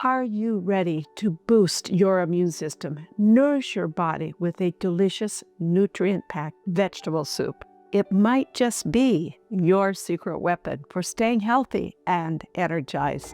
Are you ready to boost your immune system? Nourish your body with a delicious, nutrient-packed vegetable soup. It might just be your secret weapon for staying healthy and energized.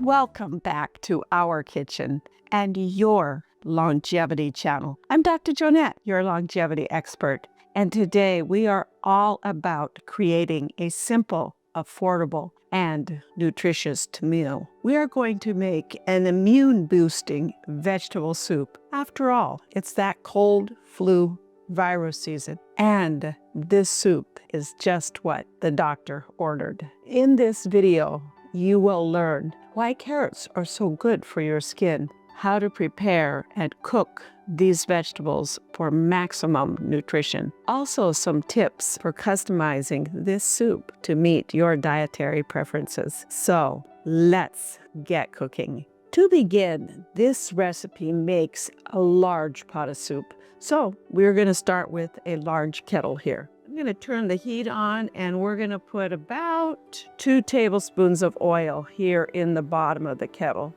Welcome back to our kitchen and your longevity channel. I'm Dr. Jonette, your longevity expert, and today we are all about creating a simple, affordable, and nutritious meal. We are going to make an immune-boosting vegetable soup. After all, it's that cold flu virus season, and this soup is just what the doctor ordered. In this video, you will learn why carrots are so good for your skin, how to prepare and cook these vegetables for maximum nutrition. Also, some tips for customizing this soup to meet your dietary preferences. So, let's get cooking. To begin, this recipe makes a large pot of soup. So, we're going to start with a large kettle here. I'm going to turn the heat on and we're going to put about 2 tablespoons of oil here in the bottom of the kettle.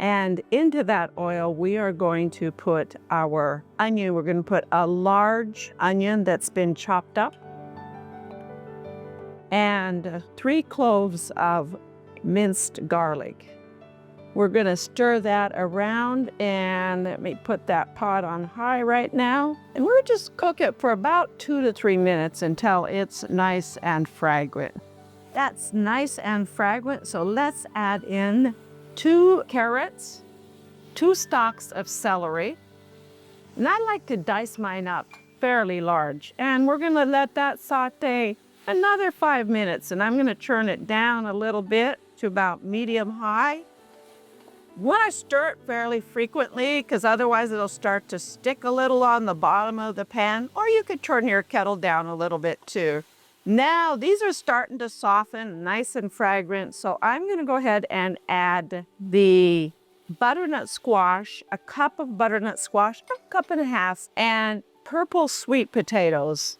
And into that oil, we are going to put our onion. We're going to put a large onion that's been chopped up and 3 cloves of minced garlic. We're going to stir that around, and let me put that pot on high right now. And we're just cook it for about 2 to 3 minutes until it's nice and fragrant. That's nice and fragrant, so let's add in 2 carrots, 2 stalks of celery. And I like to dice mine up fairly large. And we're going to let that saute another 5 minutes, and I'm going to turn it down a little bit to about medium-high. Want to stir it fairly frequently because otherwise it'll start to stick a little on the bottom of the pan, or you could turn your kettle down a little bit too. Now these are starting to soften, nice and fragrant, so I'm going to go ahead and add the butternut squash, a cup of butternut squash, a cup and a half, and purple sweet potatoes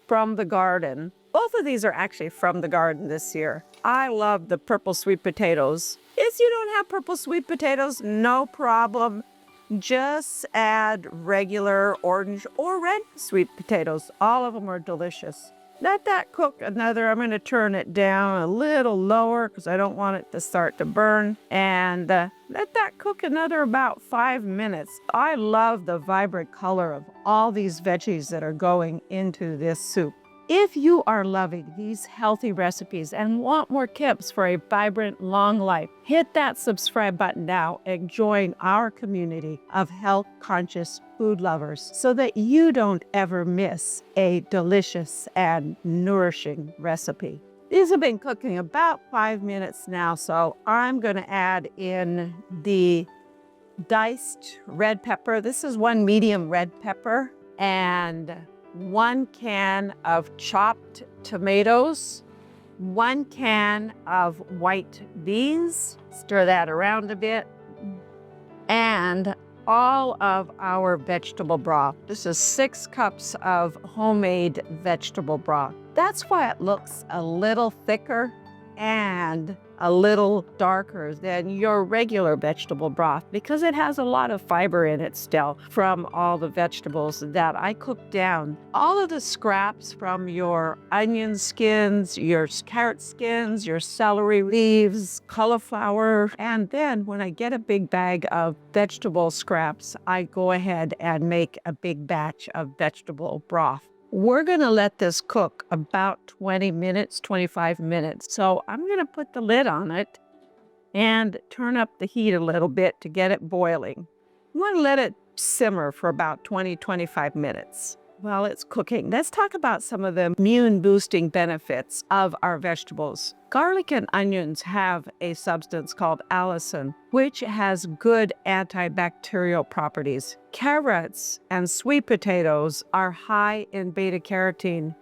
from the garden. Both of these are actually from the garden this year. I love the purple sweet potatoes. If you don't have purple sweet potatoes, no problem. Just add regular orange or red sweet potatoes. All of them are delicious. Let that cook another, I'm going to turn it down a little lower because I don't want it to start to burn. And let that cook another about 5 minutes. I love the vibrant color of all these veggies that are going into this soup. If you are loving these healthy recipes and want more tips for a vibrant, long life, hit that subscribe button now and join our community of health-conscious food lovers so that you don't ever miss a delicious and nourishing recipe. These have been cooking about 5 minutes now, so I'm going to add in the diced red pepper. This is 1 medium red pepper and 1 can of chopped tomatoes, 1 can of white beans, stir that around a bit, and all of our vegetable broth. This is 6 cups of homemade vegetable broth. That's why it looks a little thicker and a little darker than your regular vegetable broth because it has a lot of fiber in it still from all the vegetables that I cooked down. All of the scraps from your onion skins, your carrot skins, your celery leaves, cauliflower, and then when I get a big bag of vegetable scraps, I go ahead and make a big batch of vegetable broth. We're going to let this cook about 20 minutes, 25 minutes. So I'm going to put the lid on it and turn up the heat a little bit to get it boiling. You want to let it simmer for about 20, 25 minutes. While it's cooking, let's talk about some of the immune-boosting benefits of our vegetables. Garlic and onions have a substance called allicin, which has good antibacterial properties. Carrots and sweet potatoes are high in beta-carotene,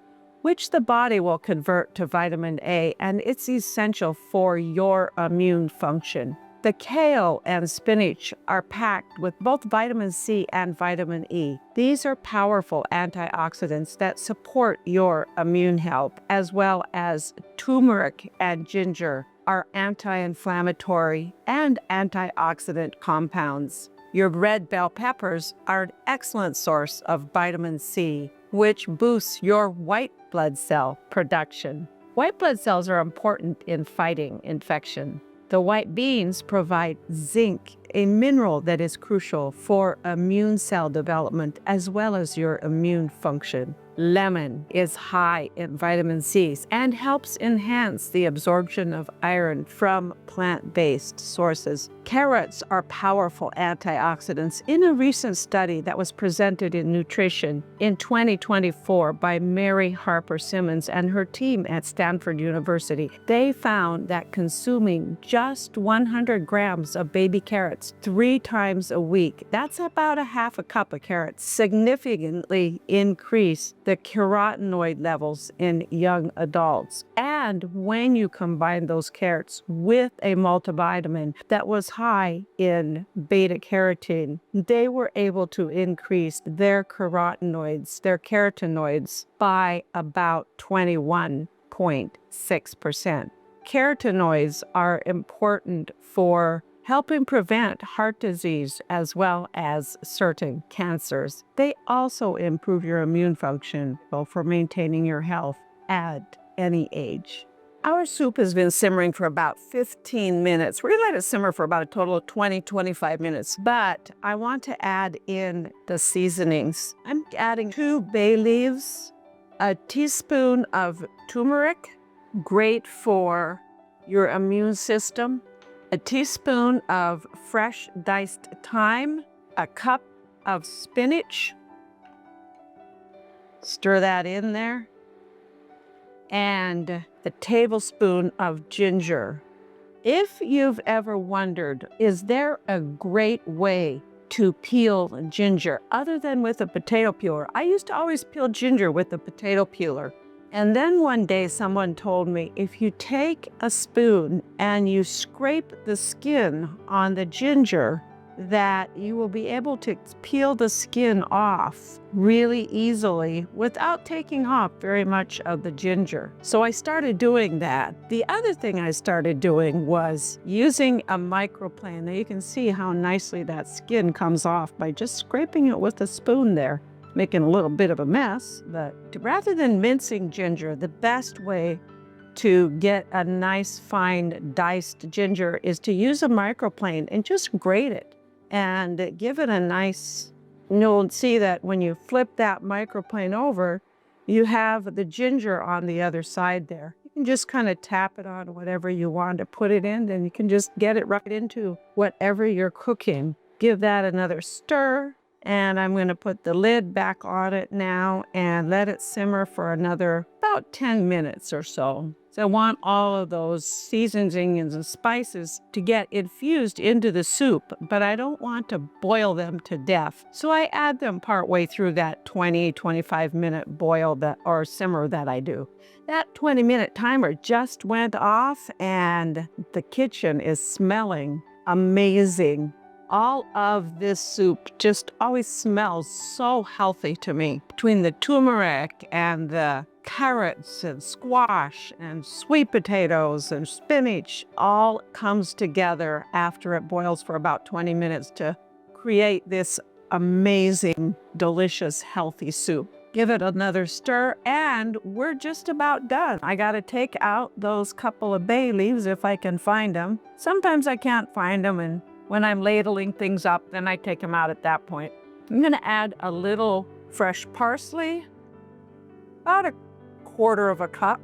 which the body will convert to vitamin A, and it's essential for your immune function. The kale and spinach are packed with both vitamin C and vitamin E. These are powerful antioxidants that support your immune health, as well as turmeric and ginger are anti-inflammatory and antioxidant compounds. Your red bell peppers are an excellent source of vitamin C, which boosts your white blood cell production. White blood cells are important in fighting infection. The white beans provide zinc, a mineral that is crucial for immune cell development as well as your immune function. Lemon is high in vitamin C and helps enhance the absorption of iron from plant-based sources. Carrots are powerful antioxidants. In a recent study that was presented in Nutrition in 2024 by Mary Harper Simmons and her team at Stanford University, they found that consuming just 100 grams of baby carrots 3 times a week, that's about a half a cup of carrots, significantly increase the carotenoid levels in young adults. And when you combine those carrots with a multivitamin that was high in beta-carotene, they were able to increase their carotenoids by about 21.6%. Carotenoids are important for helping prevent heart disease as well as certain cancers. They also improve your immune function, for maintaining your health at any age. Our soup has been simmering for about 15 minutes. We're gonna let it simmer for about a total of 20-25 minutes, but I want to add in the seasonings. I'm adding 2 bay leaves, a teaspoon of turmeric, great for your immune system, a teaspoon of fresh diced thyme, a cup of spinach, stir that in there, and a tablespoon of ginger. If you've ever wondered, is there a great way to peel ginger other than with a potato peeler? I used to always peel ginger with a potato peeler. And then one day someone told me, if you take a spoon and you scrape the skin on the ginger, that you will be able to peel the skin off really easily without taking off very much of the ginger. So I started doing that. The other thing I started doing was using a microplane. Now you can see how nicely that skin comes off by just scraping it with a spoon there, making a little bit of a mess. But rather than mincing ginger, the best way to get a nice fine diced ginger is to use a microplane and just grate it and give it a nice, you'll see that when you flip that microplane over, you have the ginger on the other side there. You can just kind of tap it on whatever you want to put it in, and you can just get it right into whatever you're cooking. Give that another stir. And I'm going to put the lid back on it now and let it simmer for another about 10 minutes or so. So I want all of those seasonings and spices to get infused into the soup, but I don't want to boil them to death. So I add them partway through that 20-25 minute boil or simmer that I do. That 20-minute timer just went off and the kitchen is smelling amazing. All of this soup just always smells so healthy to me. Between the turmeric and the carrots and squash and sweet potatoes and spinach, all comes together after it boils for about 20 minutes to create this amazing, delicious, healthy soup. Give it another stir and we're just about done. I gotta take out those couple of bay leaves if I can find them. Sometimes I can't find them, and when I'm ladling things up, then I take them out at that point. I'm gonna add a little fresh parsley, about a quarter of a cup.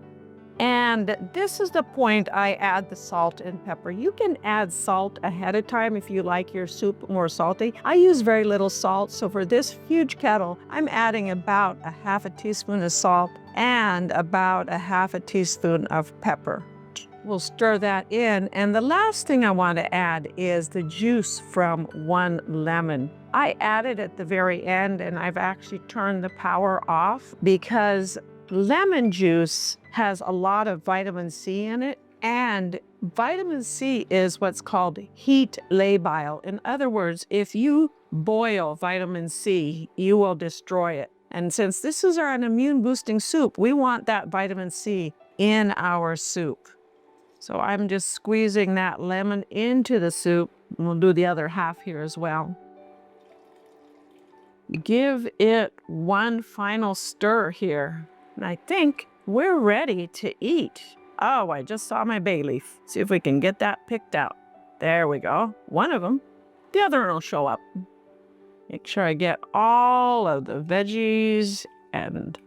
And this is the point I add the salt and pepper. You can add salt ahead of time if you like your soup more salty. I use very little salt, so for this huge kettle, I'm adding about a half a teaspoon of salt and about a half a teaspoon of pepper. We'll stir that in, and the last thing I want to add is the juice from 1 lemon. I add it at the very end, and I've actually turned the power off because lemon juice has a lot of vitamin C in it, and Vitamin C is what's called heat labile. In other words, if you boil vitamin C, you will destroy it. And since this is an immune boosting soup, we want that vitamin C in our soup. So I'm just squeezing that lemon into the soup. And we'll do the other half here as well. Give it one final stir here. And I think we're ready to eat. Oh, I just saw my bay leaf. See if we can get that picked out. There we go. One of them. The other one will show up. Make sure I get all of the veggies and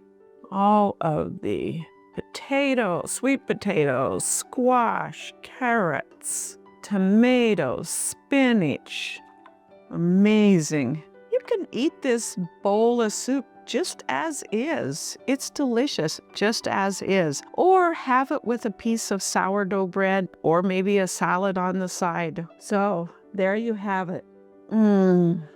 all of the potatoes, sweet potatoes, squash, carrots, tomatoes, spinach. Amazing. You can eat this bowl of soup just as is. It's delicious just as is. Or have it with a piece of sourdough bread or maybe a salad on the side. So there you have it.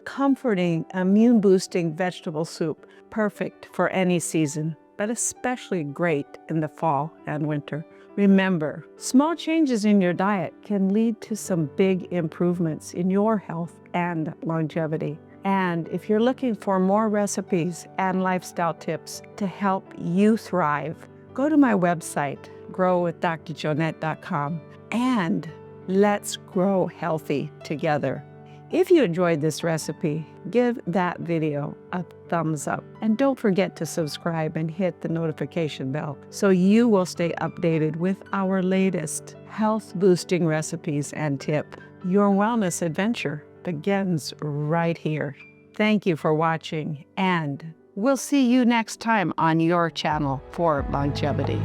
Comforting, immune-boosting vegetable soup. Perfect for any season, but especially great in the fall and winter. Remember, small changes in your diet can lead to some big improvements in your health and longevity. And if you're looking for more recipes and lifestyle tips to help you thrive, go to my website, growwithdrjonette.com, and let's grow healthy together. If you enjoyed this recipe, give that video a thumbs up. And don't forget to subscribe and hit the notification bell so you will stay updated with our latest health-boosting recipes and tips. Your wellness adventure begins right here. Thank you for watching, and we'll see you next time on your channel for longevity.